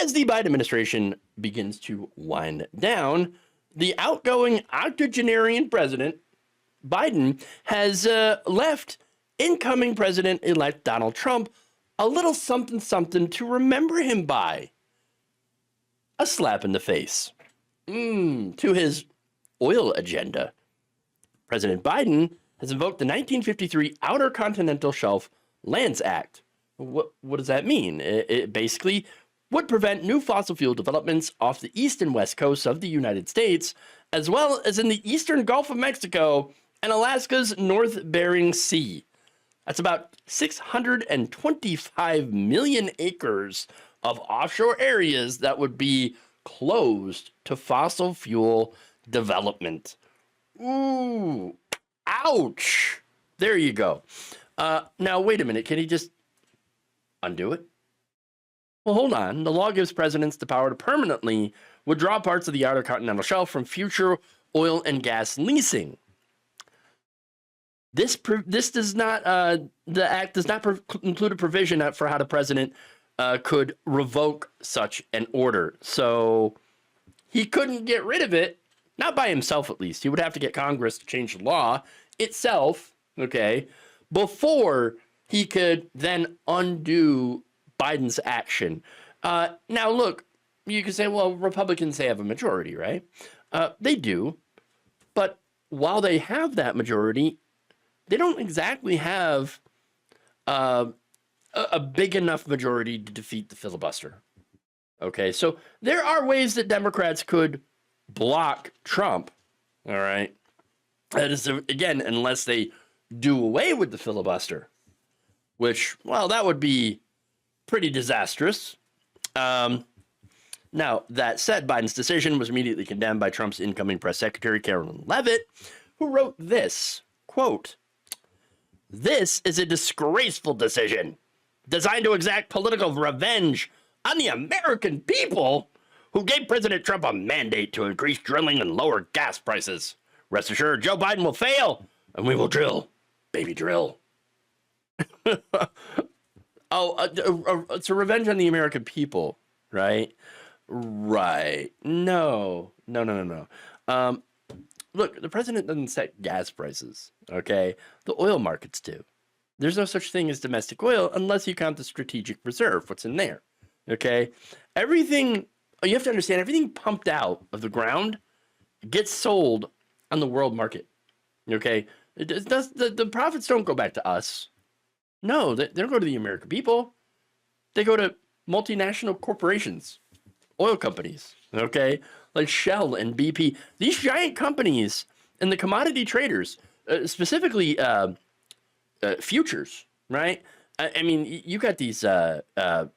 as the Biden administration begins to wind down, the outgoing octogenarian president, Biden, has left incoming President-elect Donald Trump a little something something to remember him by. A slap in the face. To his oil agenda. President Biden has invoked the 1953 Outer Continental Shelf Lands Act. What does that mean? It basically would prevent new fossil fuel developments off the east and west coasts of the United States, as well as in the eastern Gulf of Mexico and Alaska's North Bering Sea. That's about 625 million acres of offshore areas that would be closed to fossil fuel development. Ooh, ouch. There you go. Now, wait a minute. Can he just undo it? Well, hold on. The law gives presidents the power to permanently withdraw parts of the Outer Continental Shelf from future oil and gas leasing. This does not, the act does not include a provision for how the president could revoke such an order. So he couldn't get rid of it, not by himself at least. He would have to get Congress to change the law itself, okay, before he could then undo Biden's action. Now, look, you can say, well, Republicans, they have a majority, right? They do. But while they have that majority, they don't exactly have a big enough majority to defeat the filibuster. Okay, so there are ways that Democrats could block Trump, all right? That is, again, unless they do away with the filibuster, which, well, that would be pretty disastrous. Now, that said, Biden's decision was immediately condemned by Trump's incoming press secretary, Carolyn Leavitt, who wrote this, quote, "This is a disgraceful decision designed to exact political revenge on the American people who gave President Trump a mandate to increase drilling and lower gas prices. Rest assured, Joe Biden will fail, and we will drill, baby, drill." It's a revenge on the American people, right? Right. No. Look, the president doesn't set gas prices, okay? The oil markets do. There's no such thing as domestic oil unless you count the strategic reserve, what's in there, okay? Everything, you have to understand, everything pumped out of the ground gets sold on the world market, okay? The profits don't go back to us. No, they don't go to the American people. They go to multinational corporations, oil companies, okay? Like Shell and BP. These giant companies and the commodity traders, specifically futures, right? I mean, you got these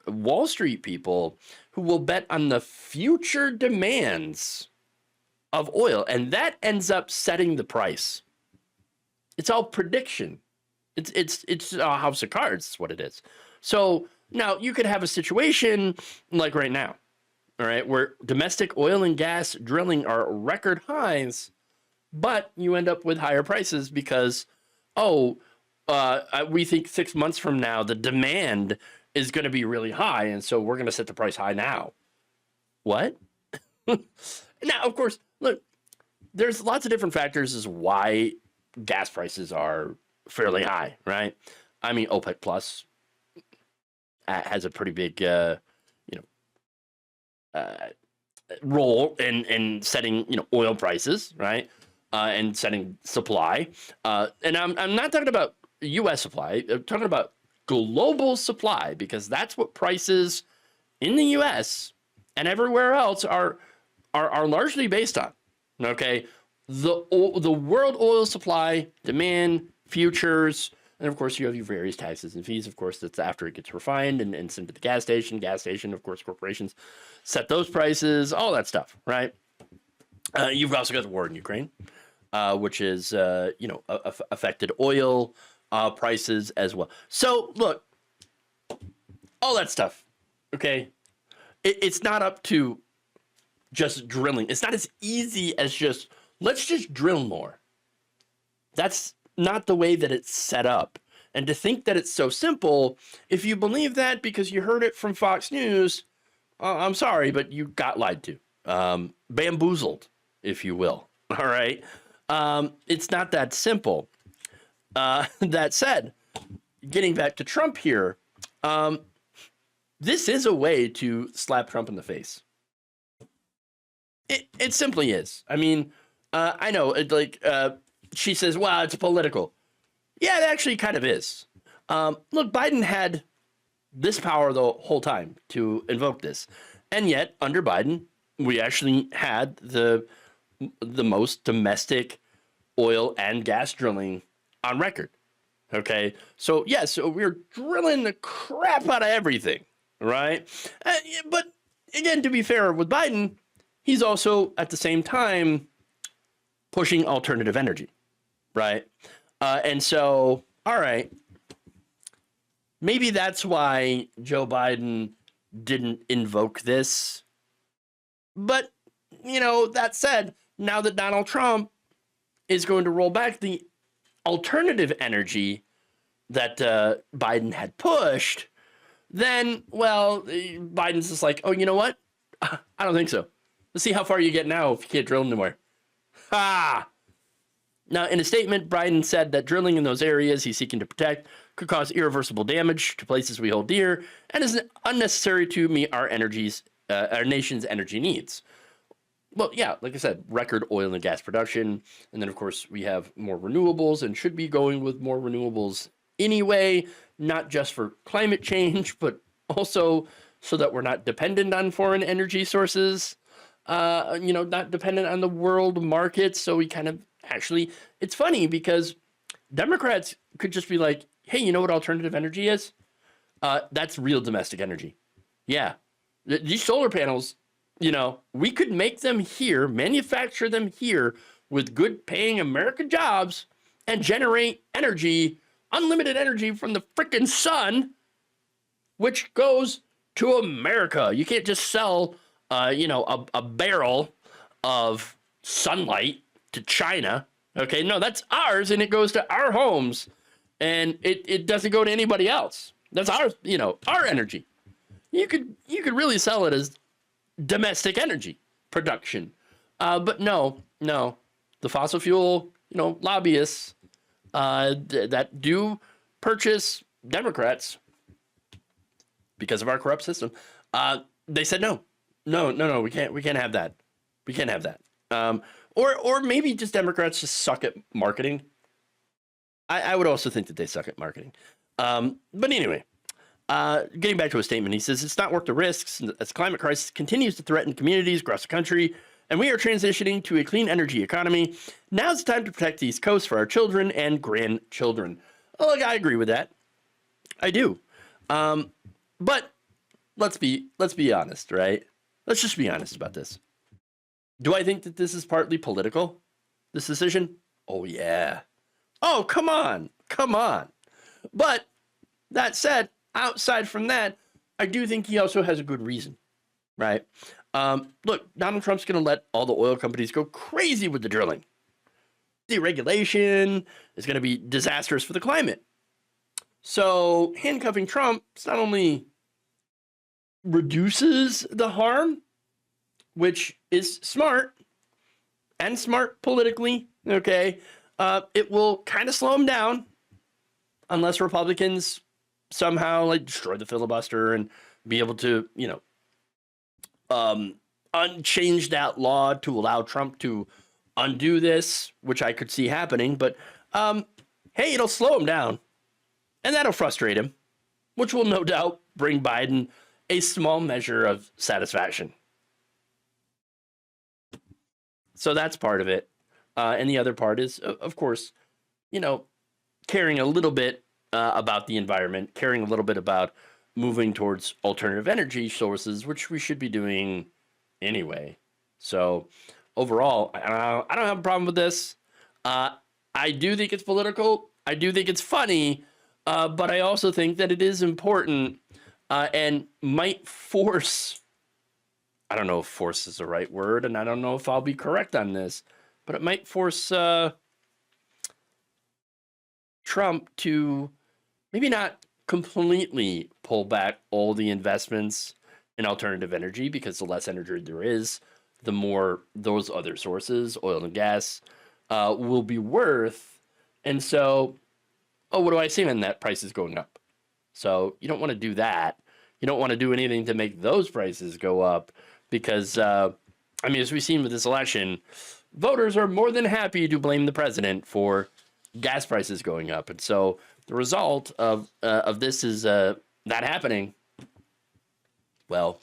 Wall Street people who will bet on the future demands of oil, and that ends up setting the price. It's all prediction. It's a house of cards, is what it is. So now you could have a situation like right now, all right, where domestic oil and gas drilling are record highs, but you end up with higher prices because, we think 6 months from now the demand is going to be really high, and so we're going to set the price high now. What? Now, of course, look, there's lots of different factors as why gas prices are fairly high, right? I mean, OPEC Plus has a pretty big, role in setting, oil prices, right? And setting supply. And I'm not talking about U.S. supply. I'm talking about global supply, because that's what prices in the U.S. and everywhere else are largely based on. Okay, the world oil supply, demand, futures, and of course you have your various taxes and fees. Of course, that's after it gets refined and sent to the gas station. Gas station, of course, corporations set those prices, all that stuff, right? You've also got the war in Ukraine, which is affected oil prices as well. So look, all that stuff, okay? It's not up to just drilling. It's not as easy as just, let's just drill more. That's not the way that it's set up. And to think that it's so simple, if you believe that because you heard it from Fox News, I'm sorry, but you got lied to, bamboozled, if you will. All right. It's not that simple. That said, getting back to Trump here, this is a way to slap Trump in the face. It simply is. I mean, I know, she says, well, it's political. Yeah, it actually kind of is. Look, Biden had this power the whole time to invoke this. And yet, under Biden, we actually had the most domestic oil and gas drilling on record. Okay, so so we're drilling the crap out of everything, right? But again, to be fair with Biden, he's also at the same time pushing alternative energy, right? And so, all right, maybe that's why Joe Biden didn't invoke this. But, that said, now that Donald Trump is going to roll back the alternative energy that Biden had pushed, then, well, Biden's just like, oh, you know what? I don't think so. Let's see how far you get now if you can't drill anywhere. Ha! Now, in a statement, Biden said that drilling in those areas he's seeking to protect could cause irreversible damage to places we hold dear and is unnecessary to meet our nation's energy needs. Well, yeah, like I said, record oil and gas production. And then, of course, we have more renewables and should be going with more renewables anyway, not just for climate change, but also so that we're not dependent on foreign energy sources, not dependent on the world market. So we kind of actually, it's funny because Democrats could just be like, hey, you know what alternative energy is? That's real domestic energy. Yeah. These solar panels, we could make them here, manufacture them here with good paying American jobs and generate energy, unlimited energy from the freaking sun, which goes to America. You can't just sell, a barrel of sunlight to China. Okay, no, that's ours and it goes to our homes and it doesn't go to anybody else. That's ours, our energy. You could really sell it as domestic energy production. But no, the fossil fuel, lobbyists that do purchase Democrats because of our corrupt system, they said no, we can't have that. We can't have that. Or maybe just Democrats just suck at marketing. I would also think that they suck at marketing. But anyway, getting back to his statement, he says, it's not worth the risks as climate crisis continues to threaten communities across the country, and we are transitioning to a clean energy economy. Now's the time to protect the East Coast for our children and grandchildren. Oh, look, I agree with that. I do. But let's be honest, right? Let's just be honest about this. Do I think that this is partly political, this decision? Oh, yeah. Oh, come on. But that said, outside from that, I do think he also has a good reason, right? Look, Donald Trump's going to let all the oil companies go crazy with the drilling. Deregulation is going to be disastrous for the climate. So handcuffing Trump not only reduces the harm, which is smart politically, okay, it will kind of slow him down unless Republicans somehow destroy the filibuster and be able to, unchange that law to allow Trump to undo this, which I could see happening. But hey, it'll slow him down and that'll frustrate him, which will no doubt bring Biden a small measure of satisfaction. So that's part of it. And the other part is, of course, caring a little bit about the environment, caring a little bit about moving towards alternative energy sources, which we should be doing anyway. So overall, I don't have a problem with this. I do think it's political. I do think it's funny. But I also think that it is important and might force, I don't know if force is the right word, and I don't know if I'll be correct on this, but it might force Trump to maybe not completely pull back all the investments an alternative energy, because the less energy there is, the more those other sources, oil and gas, will be worth. And so, oh, what do I see when that price is going up? So you don't want to do that. You don't want to do anything to make those prices go up, because, I mean, as we've seen with this election, voters are more than happy to blame the president for gas prices going up. And so the result of this is that happening. Well,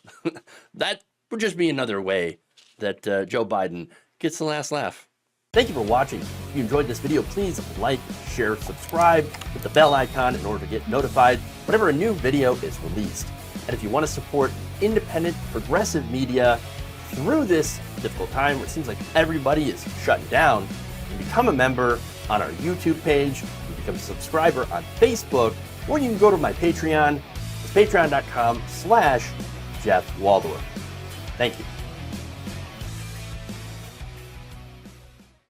that would just be another way that Joe Biden gets the last laugh. Thank you for watching. If you enjoyed this video, please like, share, subscribe, hit the bell icon in order to get notified whenever a new video is released. And if you want to support independent, progressive media through this difficult time where it seems like everybody is shutting down, you can become a member on our YouTube page, you can become a subscriber on Facebook, or you can go to my Patreon. It's patreon.com/Jeff Waldorf. Thank you.